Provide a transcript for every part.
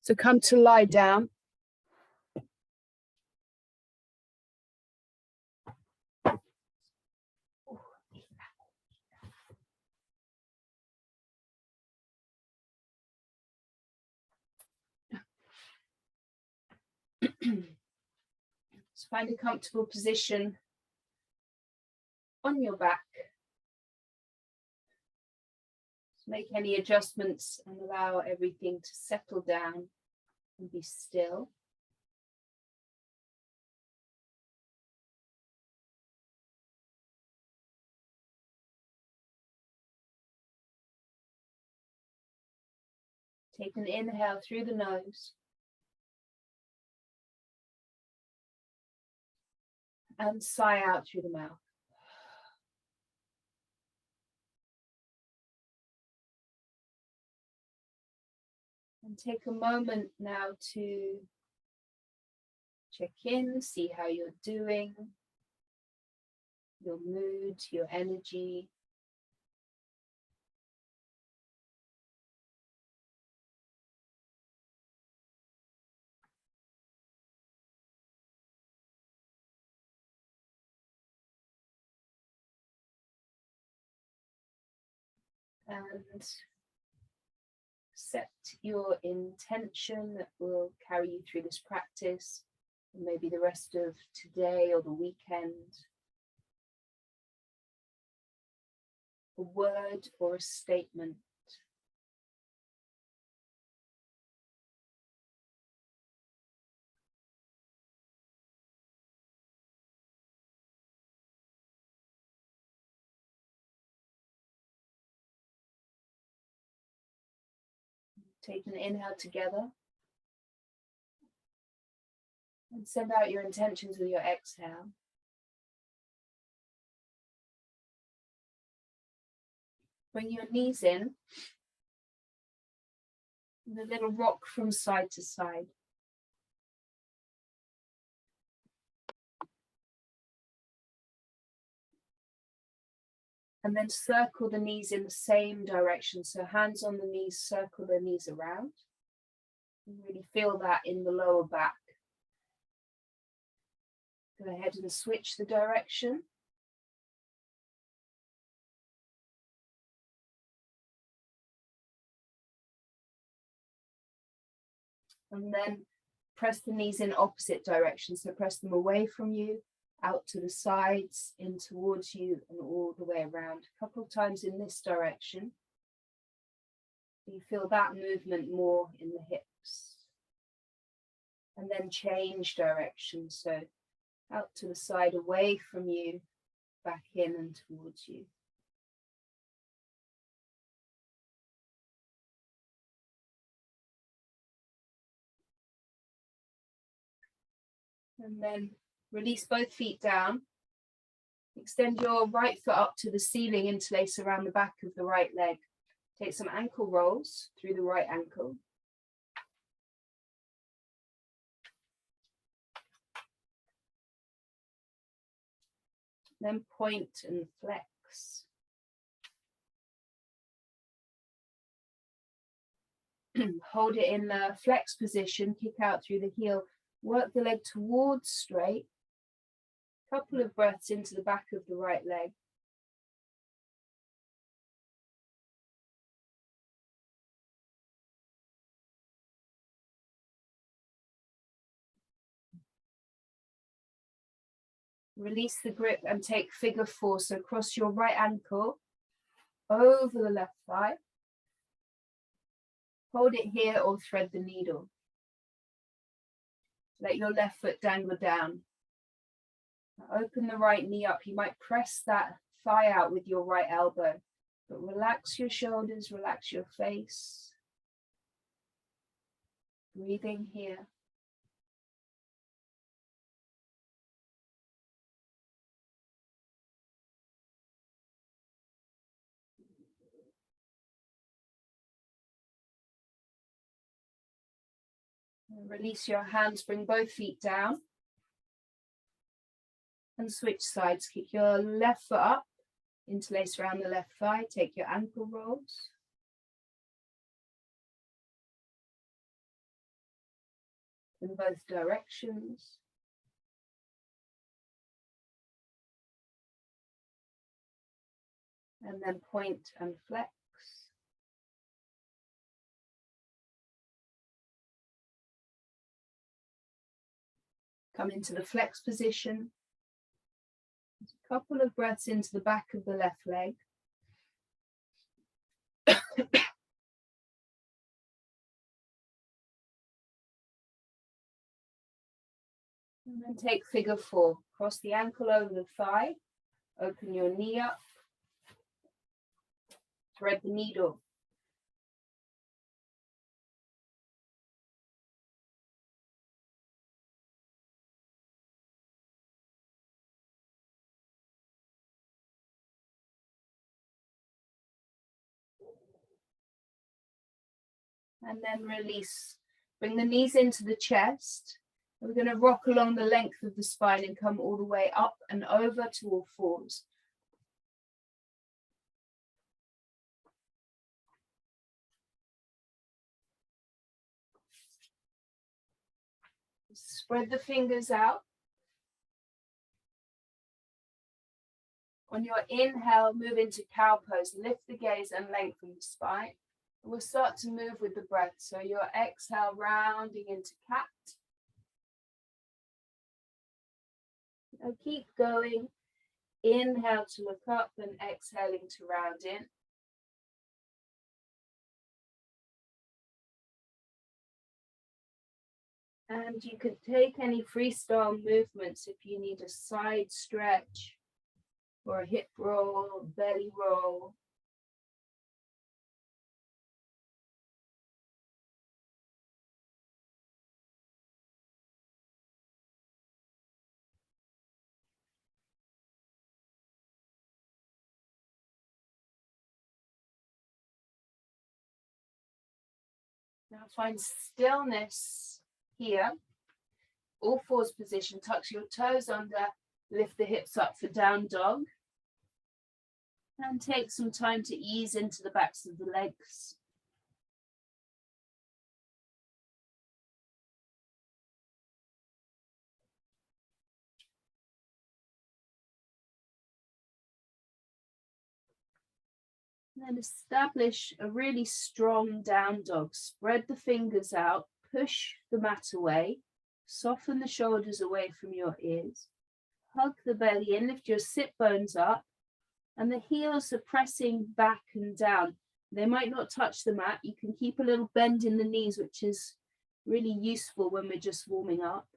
So come to lie down. Just find a comfortable position on your back. Just make any adjustments and allow everything to settle down and be still. Take an inhale through the nose. And sigh out through the mouth. And take a moment now to check in, see how you're doing, your mood, your energy. And set your intention that will carry you through this practice, and maybe the rest of today or the weekend. A word or a statement. Take an inhale together. And send out your intentions with your exhale. Bring your knees in. And a little rock from side to side. And then circle the knees in the same direction. So hands on the knees, circle the knees around. You really feel that in the lower back. Go ahead and switch the direction. And then press the knees in opposite directions. So press them away from you, out to the sides, in towards you, and all the way around. A couple of times in this direction. You feel that movement more in the hips. And then change direction. So out to the side, away from you, back in and towards you. And then release both feet down. Extend your right foot up to the ceiling, interlace around the back of the right leg. Take some ankle rolls through the right ankle. Then point and flex. Hold it in the flex position, kick out through the heel, work the leg towards straight. Couple of breaths into the back of the right leg. Release the grip and take figure four. So cross your right ankle over the left thigh. Hold it here or thread the needle. Let your left foot dangle down. Open the right knee up. You might press that thigh out with your right elbow, but relax your shoulders, relax your face. Breathing here. Release your hands, bring both feet down. And switch sides. Kick your left foot up, interlace around the left thigh, take your ankle rolls. in both directions. And then point and flex. Come into the flex position. A couple of breaths into the back of the left leg. And then take figure 4. Cross the ankle over the thigh. Open your knee up. Thread the needle. And then release. Bring the knees into the chest. We're going to rock along the length of the spine and come all the way up and over to all fours. Spread the fingers out. On your inhale, move into cow pose. Lift the gaze and lengthen the spine. We'll start to move with the breath. So your exhale, rounding into cat. And keep going. Inhale to look up and exhaling to round in. And you can take any freestyle movements if you need a side stretch or a hip roll, belly roll. Now find stillness here. All fours position, tuck your toes under, lift the hips up for down dog. And take some time to ease into the backs of the legs. And then establish a really strong down dog. Spread the fingers out, push the mat away, soften the shoulders away from your ears, hug the belly in, lift your sit bones up, and the heels are pressing back and down. They might not touch the mat. You can keep a little bend in the knees, which is really useful when we're just warming up.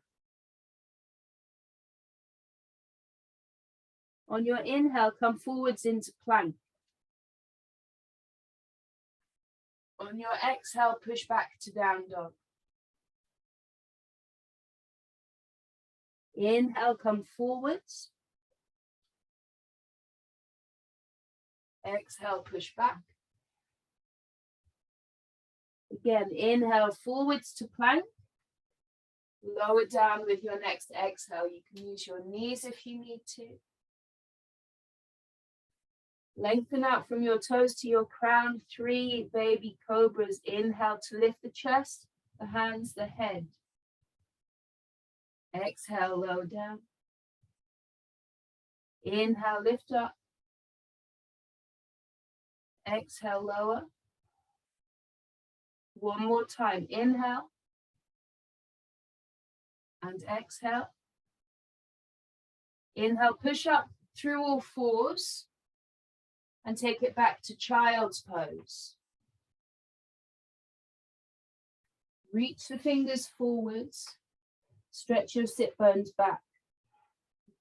On your inhale, come forwards into plank. On your exhale, push back to down dog. Inhale, come forwards. Exhale, push back. Again, inhale forwards to plank. Lower down with your next exhale. You can use your knees if you need to. Lengthen out from your toes to your crown. 3 baby cobras. Inhale to lift the chest, the hands, the head. Exhale, lower down. Inhale, lift up. Exhale, lower. One more time. Inhale. And exhale. Inhale, push up through all fours. And take it back to child's pose. Reach the fingers forwards. Stretch your sit bones back.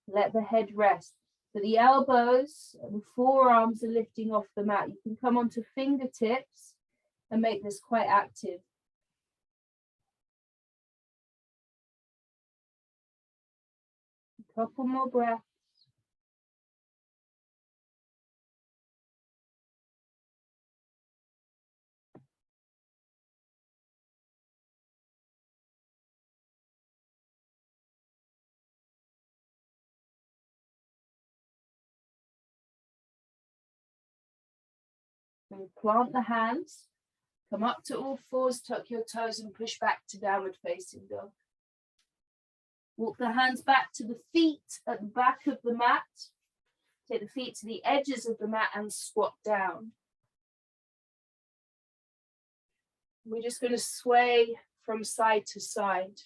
Let the head rest. So the elbows and forearms are lifting off the mat. You can come onto fingertips and make this quite active. A couple more breaths. And plant the hands, come up to all fours, tuck your toes and push back to downward facing dog. Walk the hands back to the feet at the back of the mat. Take the feet to the edges of the mat and squat down. We're just going to sway from side to side.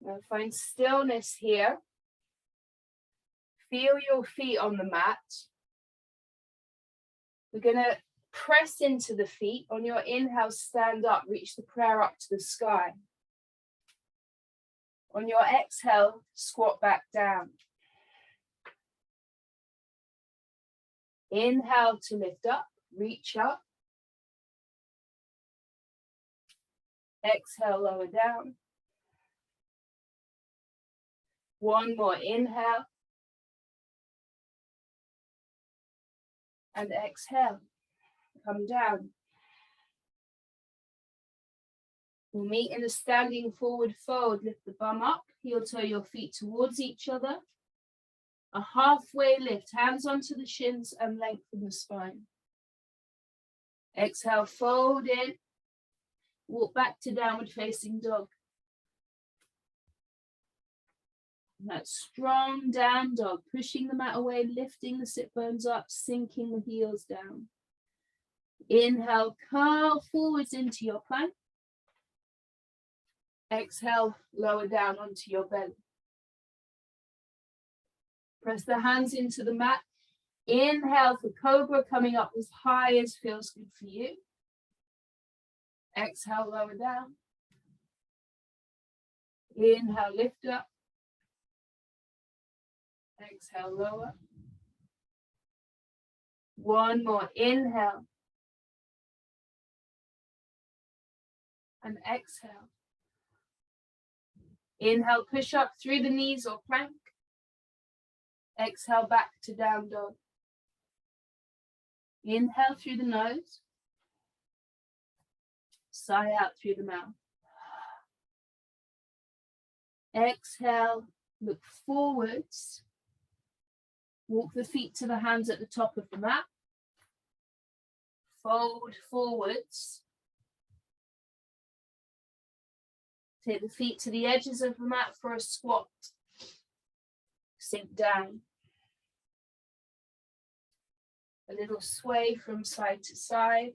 Now find stillness here. Feel your feet on the mat. We're going to press into the feet. On your inhale, stand up, reach the prayer up to the sky. On your exhale, squat back down. Inhale to lift up, reach up. Exhale, lower down. One more inhale. And exhale, come down. We'll meet in a standing forward fold. Lift the bum up, heel toe your feet towards each other. A halfway lift, hands onto the shins and lengthen the spine. Exhale, fold in. Walk back to downward facing dog. That strong down dog, pushing the mat away, lifting the sit bones up, sinking the heels down. Inhale, curl forwards into your plank. Exhale, lower down onto your belly. Press the hands into the mat. Inhale for cobra, coming up as high as feels good for you. Exhale, lower down. Inhale, lift up. Exhale, lower. One more, inhale. And exhale. Inhale, push up through the knees or plank. Exhale, back to down dog. Inhale through the nose. Sigh out through the mouth. Exhale, look forwards. Walk the feet to the hands at the top of the mat. Fold forwards. Take the feet to the edges of the mat for a squat. Sink down. A little sway from side to side.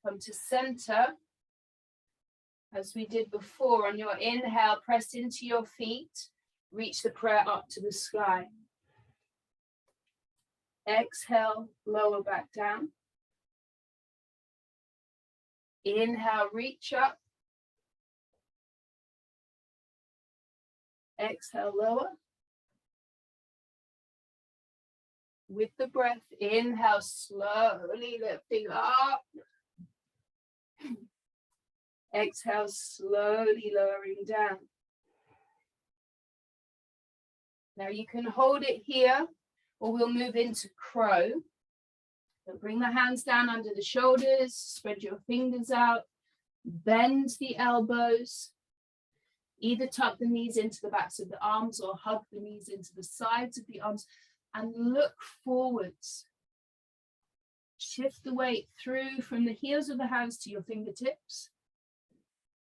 Come to center. As we did before, on your inhale, press into your feet. Reach the prayer up to the sky. Exhale, lower back down. Inhale, reach up. Exhale, lower. With the breath, inhale, slowly lifting up. Exhale, slowly lowering down. Now you can hold it here, or we'll move into crow. So bring the hands down under the shoulders, spread your fingers out, bend the elbows, either tuck the knees into the backs of the arms or hug the knees into the sides of the arms and look forwards. Shift the weight through from the heels of the hands to your fingertips.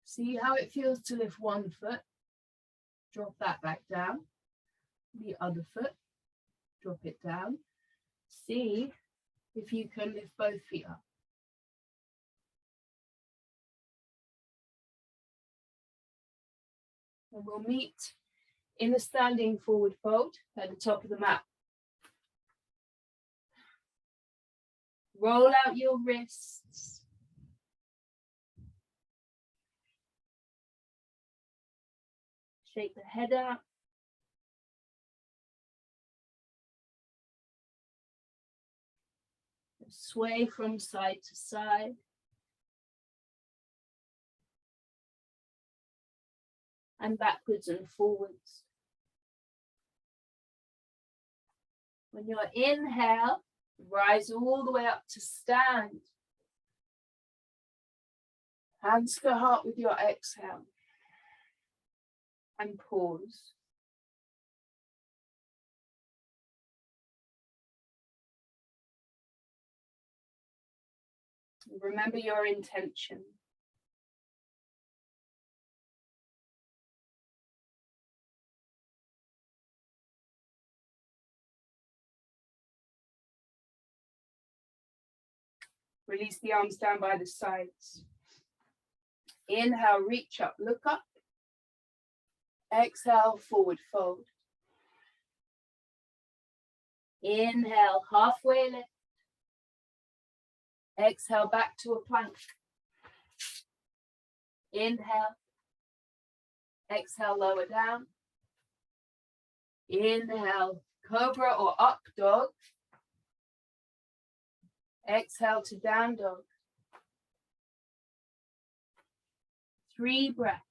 See how it feels to lift one foot. Drop that back down. The other foot. Drop it down. See if you can lift both feet up. And we'll meet in a standing forward fold at the top of the mat. Roll out your wrists. Shake the head out. Sway from side to side. And backwards and forwards. When you inhale, Rise all the way up to stand. Hands to heart with your exhale. And pause. Remember your intention. Release the arms down by the sides. Inhale, reach up, look up. Exhale, forward fold. Inhale, halfway lift. Exhale, back to a plank. Inhale. Exhale, lower down. Inhale, cobra or up dog. Exhale to down dog. 3 breaths.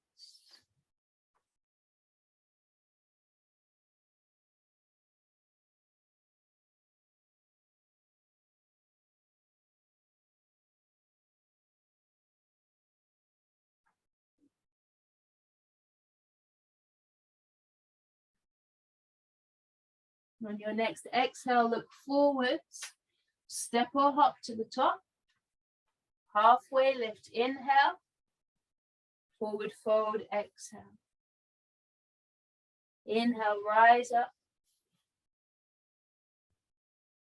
On your next exhale, look forwards. Step or hop to the top. Halfway lift, inhale. Forward fold, exhale. Inhale, rise up.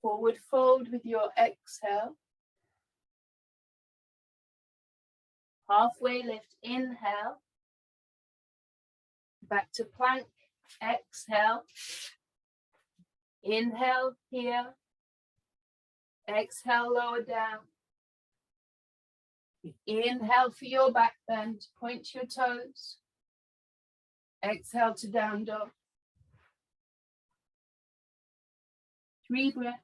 Forward fold with your exhale. Halfway lift, inhale. Back to plank, exhale. Inhale here. Exhale, lower down. Inhale for your back bend, point your toes. Exhale to down dog. 3 breaths.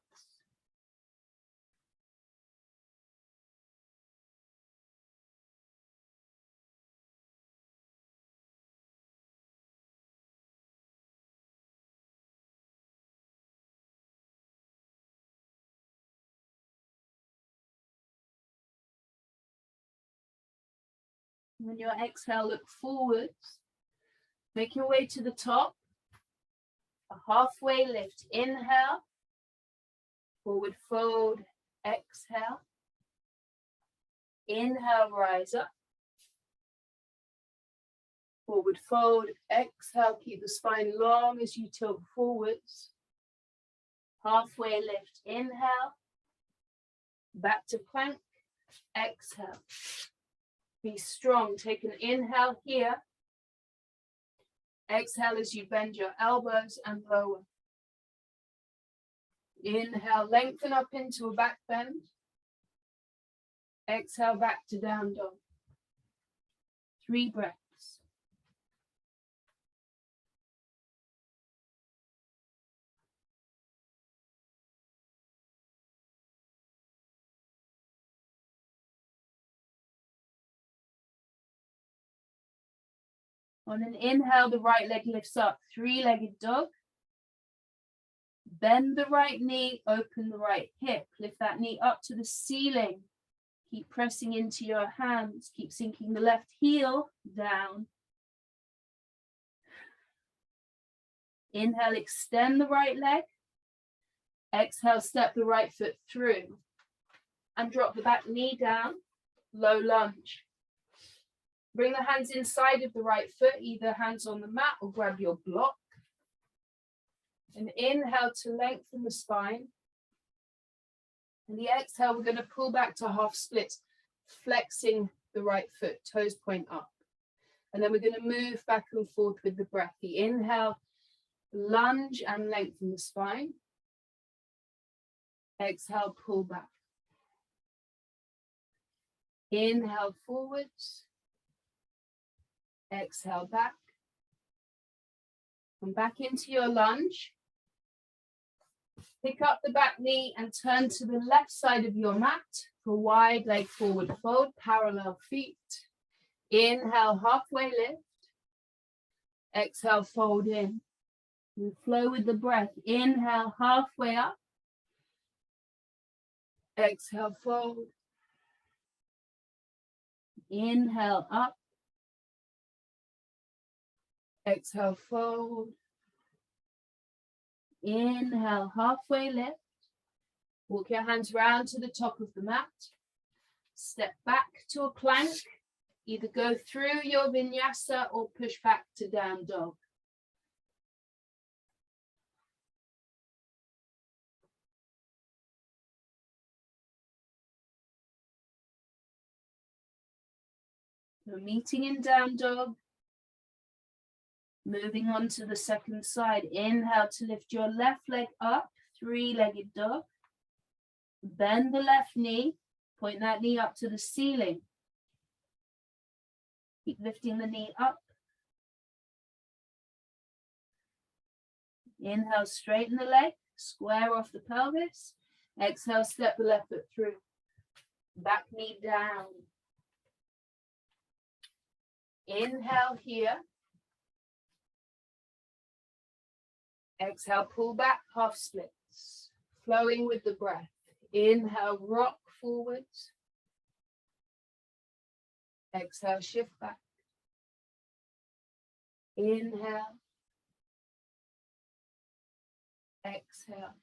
On your exhale, look forwards. Make your way to the top. A halfway lift, inhale. Forward fold, exhale. Inhale, rise up. Forward fold, exhale. Keep the spine long as you tilt forwards. Halfway lift, inhale. Back to plank, exhale. Be strong. Take an inhale here. Exhale as you bend your elbows and lower. Inhale, lengthen up into a back bend. Exhale, back to down dog. 3 breaths. On an inhale, the right leg lifts up, 3-legged dog. Bend the right knee, open the right hip. Lift that knee up to the ceiling. Keep pressing into your hands. Keep sinking the left heel down. Inhale, extend the right leg. Exhale, step the right foot through. And drop the back knee down, low lunge. Bring the hands inside of the right foot, either hands on the mat or grab your block. And inhale to lengthen the spine. And the exhale, we're going to pull back to half splits, flexing the right foot, toes point up. And then we're going to move back and forth with the breath. The inhale, lunge and lengthen the spine. Exhale, pull back. Inhale forwards. Exhale back. Come back into your lunge. Pick up the back knee and turn to the left side of your mat for wide leg forward fold, parallel feet. Inhale, halfway lift. Exhale, fold in. You flow with the breath. Inhale, halfway up. Exhale, fold. Inhale, up. Exhale, fold. Inhale, halfway lift. Walk your hands round to the top of the mat. Step back to a plank. Either go through your vinyasa or push back to down dog. We're meeting in down dog. Moving on to the second side. Inhale to lift your left leg up, three-legged dog. Bend the left knee, point that knee up to the ceiling. Keep lifting the knee up. Inhale, straighten the leg, square off the pelvis. Exhale, step the left foot through. Back knee down. Inhale here. Exhale, pull back, half splits. Flowing with the breath. Inhale, rock forwards. Exhale, shift back. Inhale. Exhale.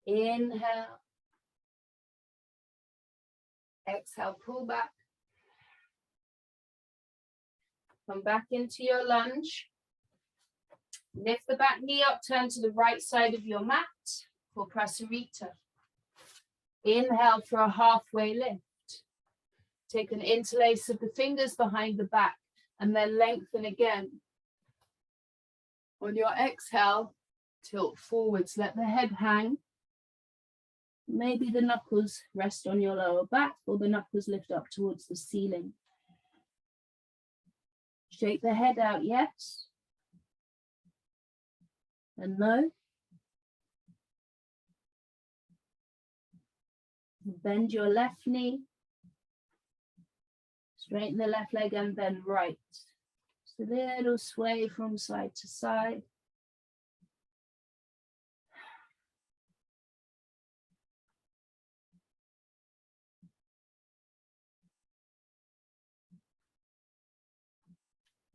Inhale. Exhale, pull back. Come back into your lunge. Lift the back knee up, turn to the right side of your mat for Prasarita. Inhale for a halfway lift. Take an interlace of the fingers behind the back and then lengthen again. On your exhale, tilt forwards, let the head hang. Maybe the knuckles rest on your lower back or the knuckles lift up towards the ceiling. Shake the head out, yes. And no. Bend your left knee. Straighten the left leg and bend right. Just a little sway from side to side.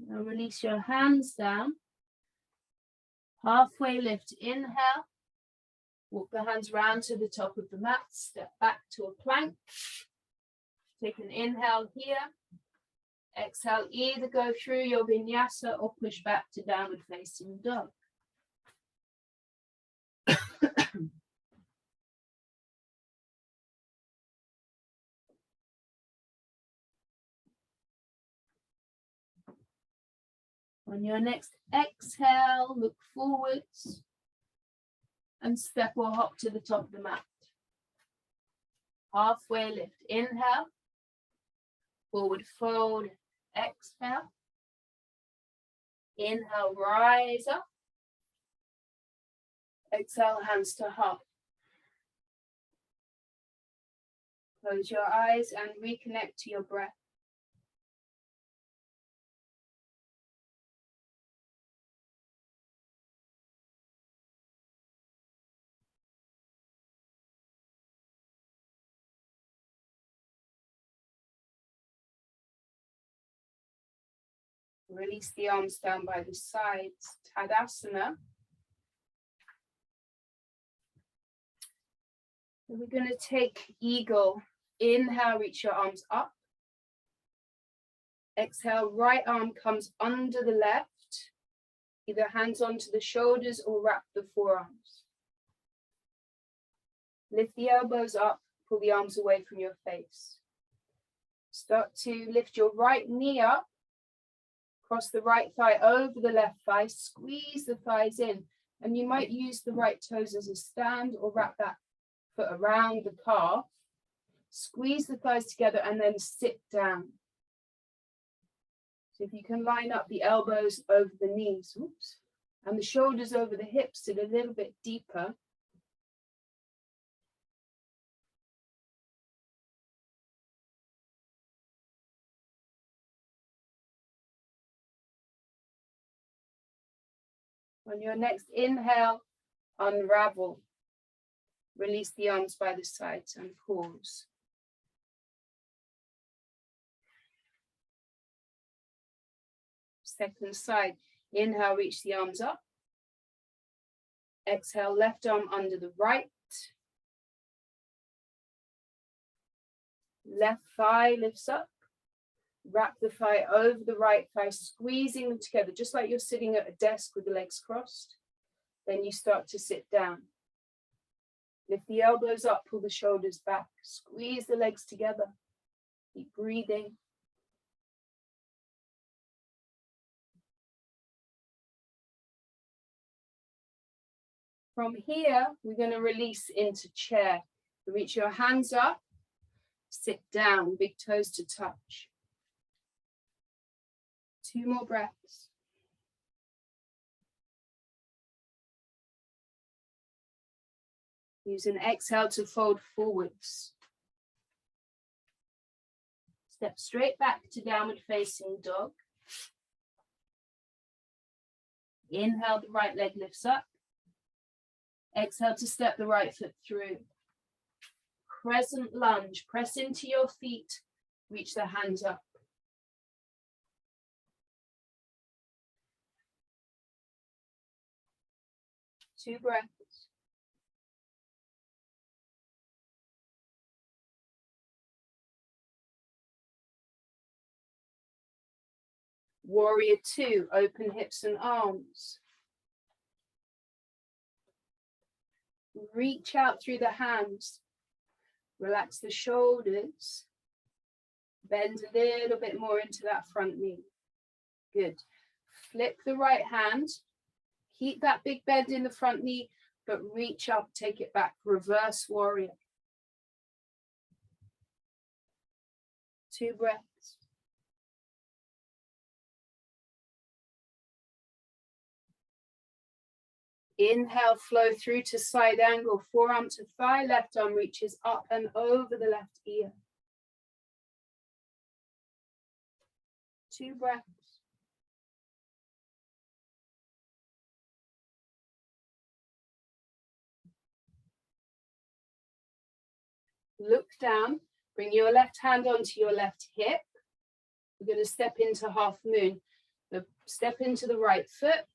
Now release your hands down. Halfway lift, inhale. Walk the hands round to the top of the mat. Step back to a plank. Take an inhale here. Exhale, either go through your vinyasa or push back to downward facing dog. On your next exhale, look forwards and step or hop to the top of the mat. Halfway lift, inhale, forward fold, exhale. Inhale, rise up. Exhale, hands to heart. Close your eyes and reconnect to your breath. Release the arms down by the sides, Tadasana. And we're going to take eagle. Inhale, reach your arms up. Exhale, right arm comes under the left. Either hands onto the shoulders or wrap the forearms. Lift the elbows up, pull the arms away from your face. Start to lift your right knee up. Cross the right thigh over the left thigh, squeeze the thighs in, and you might use the right toes as a stand or wrap that foot around the calf. Squeeze the thighs together and then sit down. So if you can line up the elbows over the knees, oops, and the shoulders over the hips, sit a little bit deeper. On your next inhale, unravel. Release the arms by the sides and pause. Second side. Inhale, reach the arms up. Exhale, left arm under the right. Left thigh lifts up. Wrap the thigh over the right thigh, squeezing them together, just like you're sitting at a desk with the legs crossed. Then you start to sit down. Lift the elbows up, pull the shoulders back, squeeze the legs together. Keep breathing. From here, we're going to release into chair. Reach your hands up, sit down, big toes to touch. 2 more breaths. Use an exhale to fold forwards. Step straight back to downward facing dog. Inhale, the right leg lifts up. Exhale to step the right foot through. Crescent lunge, press into your feet, reach the hands up. Two breaths. Warrior 2, open hips and arms. Reach out through the hands. Relax the shoulders. Bend a little bit more into that front knee. Good. Flip the right hand. Keep that big bend in the front knee, but reach up, take it back. Reverse warrior. 2 breaths. Inhale, flow through to side angle, forearm to thigh, left arm reaches up and over the left ear. 2 breaths. Look down, bring your left hand onto your left hip. We're going to step into half moon. Step into the right foot.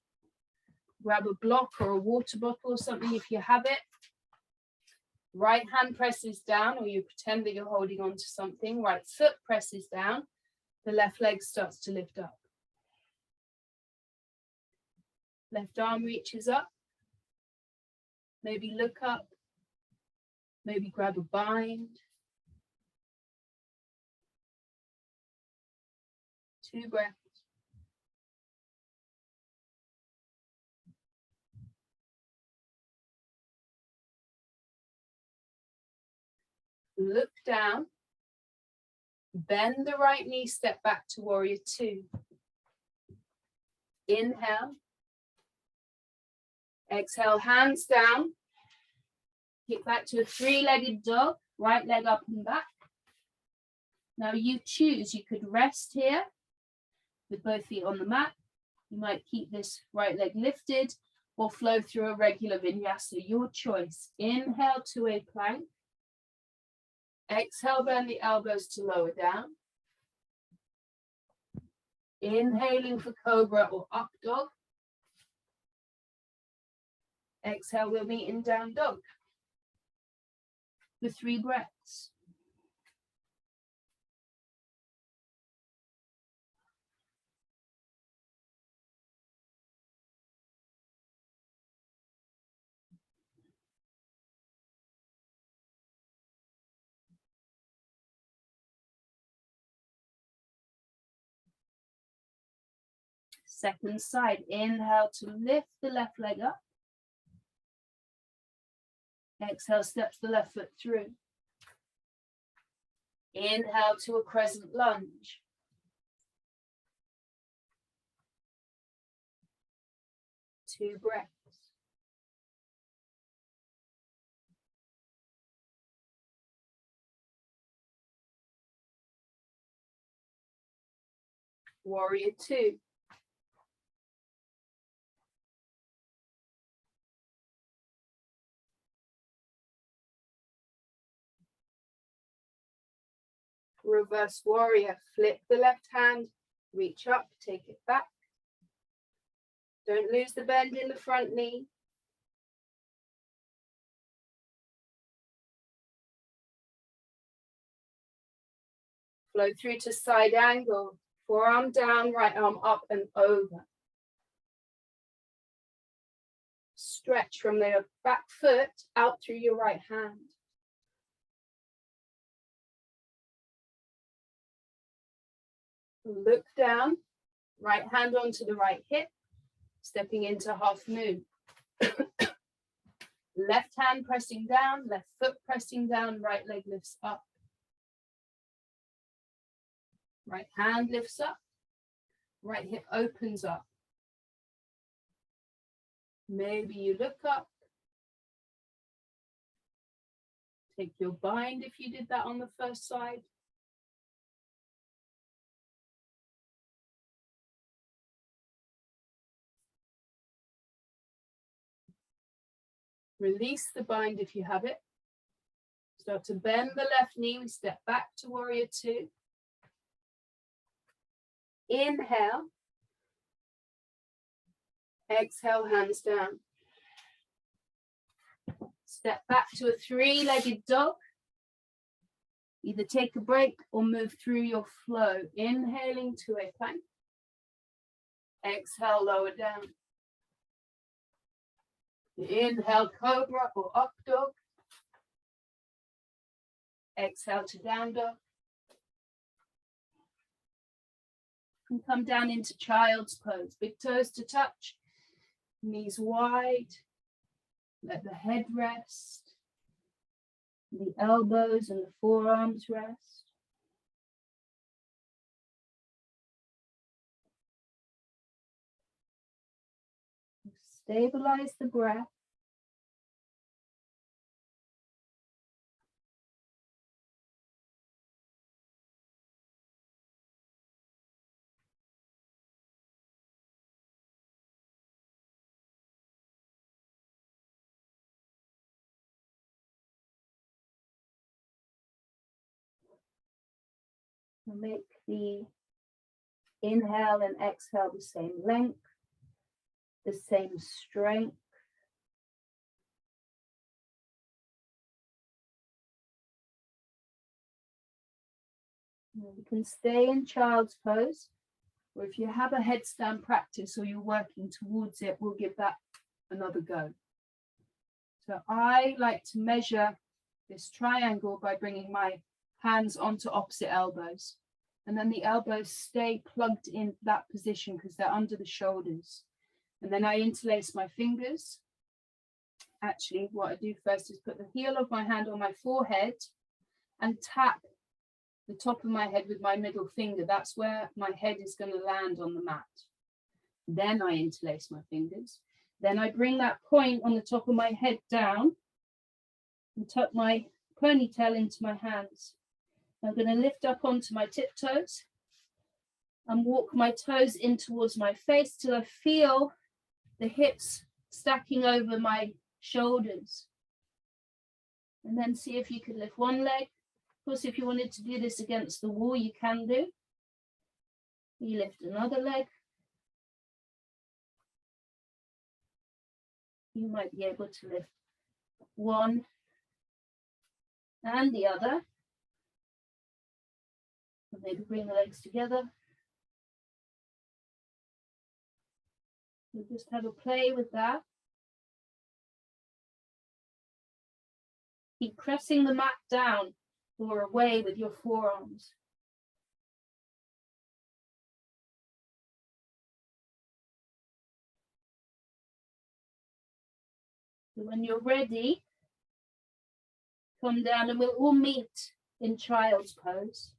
Grab a block or a water bottle or something if you have it. Right hand presses down, or you pretend that you're holding on to something. Right foot presses down. The left leg starts to lift up. Left arm reaches up. Maybe look up. Maybe grab a bind. 2 breaths. Look down. Bend the right knee, step back to warrior 2. Inhale. Exhale, hands down. Kick back to a 3-legged dog, right leg up and back. Now you choose, you could rest here with both feet on the mat. You might keep this right leg lifted or flow through a regular vinyasa, your choice. Inhale to a plank. Exhale, bend the elbows to lower down. Inhaling for cobra or up dog. Exhale, we'll meet in down dog. For 3 breaths. Second side, inhale to lift the left leg up. Exhale, steps the left foot through. Inhale to a crescent lunge. Two breaths. Warrior 2. Reverse warrior, flip the left hand, reach up, take it back. Don't lose the bend in the front knee. Flow through to side angle, forearm down, right arm up and over. Stretch from the back foot out through your right hand. Look down, right hand onto the right hip, stepping into half moon. Left hand pressing down, left foot pressing down, right leg lifts up. Right hand lifts up, right hip opens up. Maybe you look up. Take your bind if you did that on the first side. Release the bind if you have it. Start to bend the left knee. We step back to warrior two. Inhale. Exhale, hands down. Step back to a three-legged dog. Either take a break or move through your flow. Inhaling to a plank. Exhale, lower down. Inhale, cobra or up dog. Exhale to down dog. And come down into child's pose. Big toes to touch. Knees wide. Let the head rest. The elbows and the forearms rest. Stabilize the breath. Make the inhale and exhale the same length, the same strength. You can stay in child's pose, or if you have a headstand practice or you're working towards it, we'll give that another go. So I like to measure this triangle by bringing my hands onto opposite elbows. And then the elbows stay plugged in that position because they're under the shoulders. And then I interlace my fingers. Actually, what I do first is put the heel of my hand on my forehead and tap the top of my head with my middle finger. That's where my head is going to land on the mat. Then I interlace my fingers. Then I bring that point on the top of my head down and tuck my ponytail into my hands. I'm going to lift up onto my tiptoes and walk my toes in towards my face till I feel the hips stacking over my shoulders. And then see if you can lift one leg. Of course, if you wanted to do this against the wall, you can do. You lift another leg. You might be able to lift one and the other. And maybe bring the legs together. We'll just have a play with that. Keep pressing the mat down or away with your forearms. So when you're ready, come down and we'll all meet in child's pose.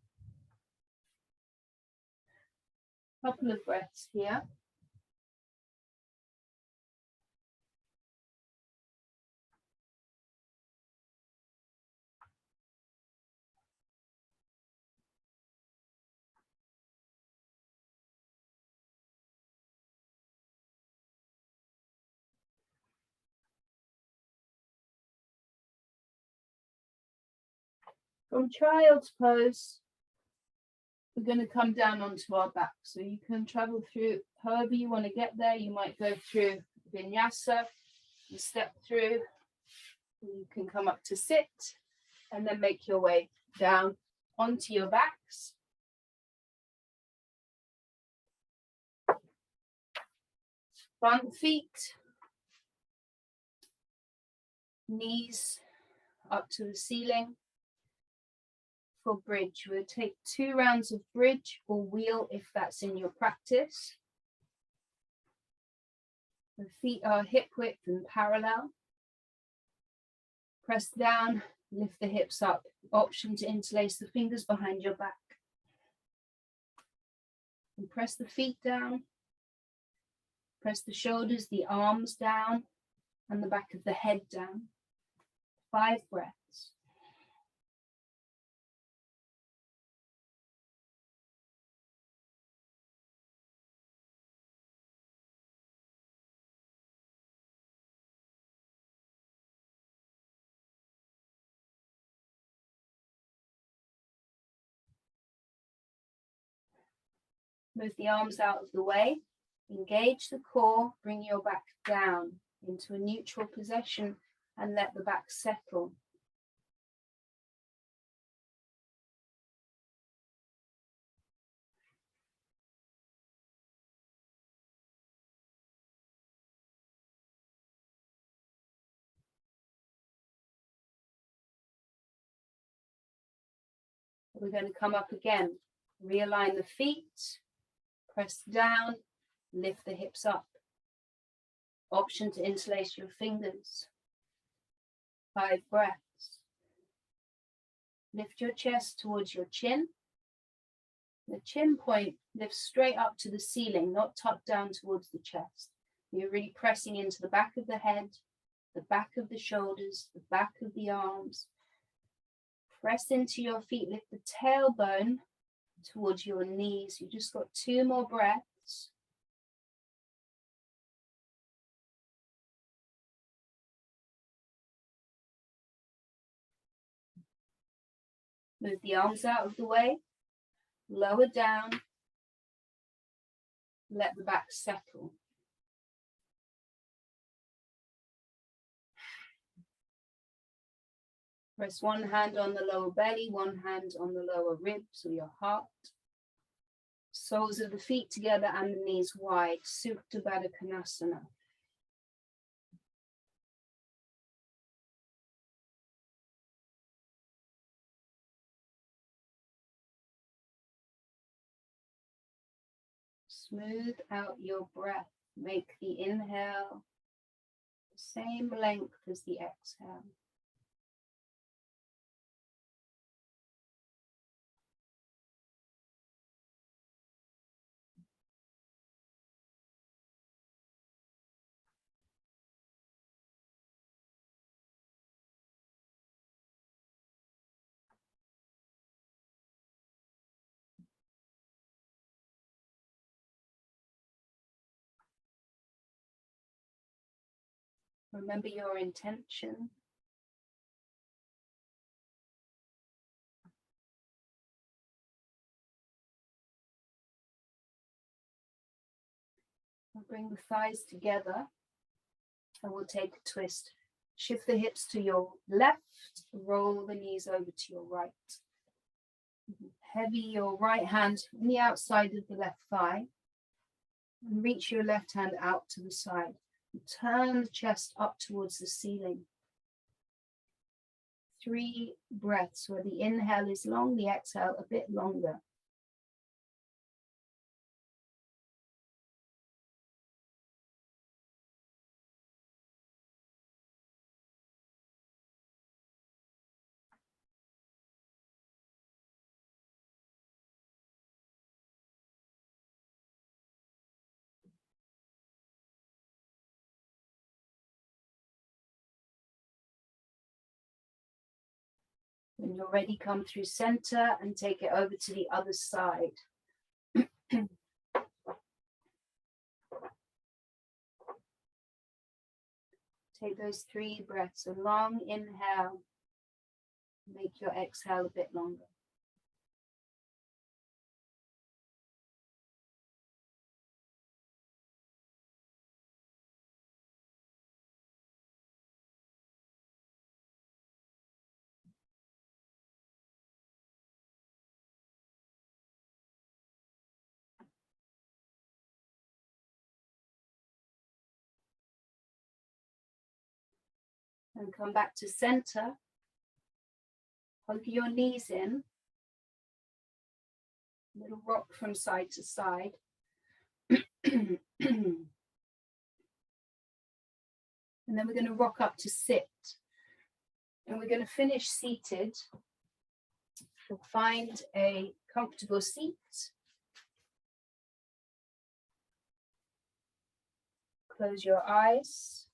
Couple of breaths here. From child's pose, we're going to come down onto our back. So you can travel through however you want to get there. You might go through vinyasa and step through. You can come up to sit and then make your way down onto your backs. Front feet, knees up to the ceiling. For bridge, we'll take 2 rounds of bridge or wheel if that's in your practice. The feet are hip width and parallel. Press down, lift the hips up. Option to interlace the fingers behind your back. And press the feet down. Press the shoulders, the arms down, and the back of the head down. 5 breaths. Move the arms out of the way. Engage the core, bring your back down into a neutral position and let the back settle. We're going to come up again. Realign the feet, press down, lift the hips up. Option to interlace your fingers. 5 breaths. Lift your chest towards your chin. The chin point lifts straight up to the ceiling, not tucked down towards the chest. You're really pressing into the back of the head, the back of the shoulders, the back of the arms. Press into your feet, lift the tailbone towards your knees. You just got 2 more breaths. Move the arms out of the way, lower down, let the back settle. Press one hand on the lower belly, one hand on the lower ribs or your heart. Soles of the feet together and the knees wide, Supta Baddha Konasana. Smooth out your breath. Make the inhale the same length as the exhale. Remember your intention. We'll bring the thighs together and we'll take a twist. Shift the hips to your left, roll the knees over to your right. Heavy your right hand on the outside of the left thigh and reach your left hand out to the side. Turn the chest up towards the ceiling. 3 breaths where the inhale is long, the exhale a bit longer. When you're ready, come through center and take it over to the other side. Take those 3 breaths, a long inhale. Make your exhale a bit longer. And come back to center. Hug your knees in. Little rock from side to side. And then we're going to rock up to sit. And we're going to finish seated. We'll find a comfortable seat. Close your eyes.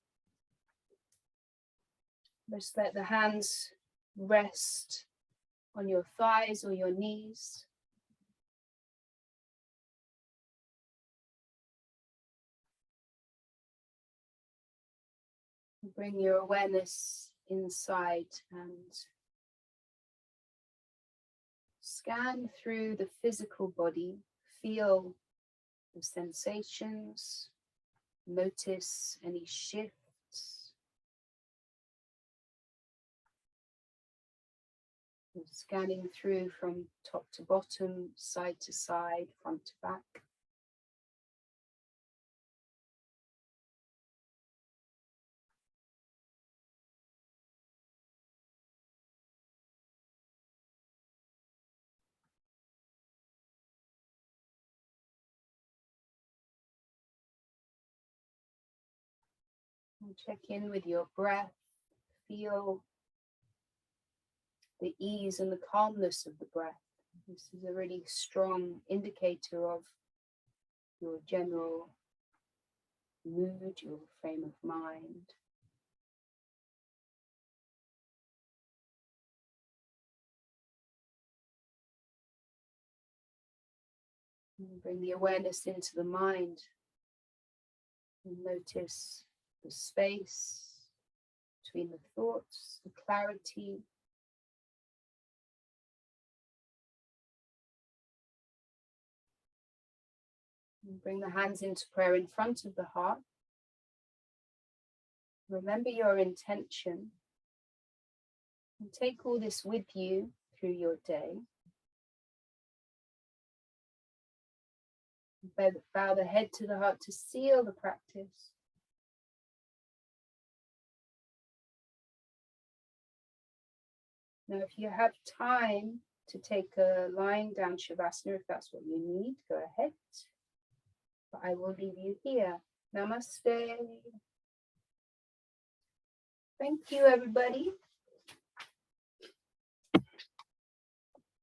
Just let the hands rest on your thighs or your knees. Bring your awareness inside and scan through the physical body. Feel the sensations. Notice any shifts. And scanning through from top to bottom, side to side, front to back. And check in with your breath. Feel the ease and the calmness of the breath. This is a really strong indicator of your general mood, your frame of mind. And bring the awareness into the mind. And notice the space between the thoughts, the clarity. And bring the hands into prayer in front of the heart. Remember your intention. And take all this with you through your day. Bow the head to the heart to seal the practice. Now, if you have time to take a lying down Shavasana, if that's what you need, go ahead. But I will leave you here. Namaste. Thank you, everybody.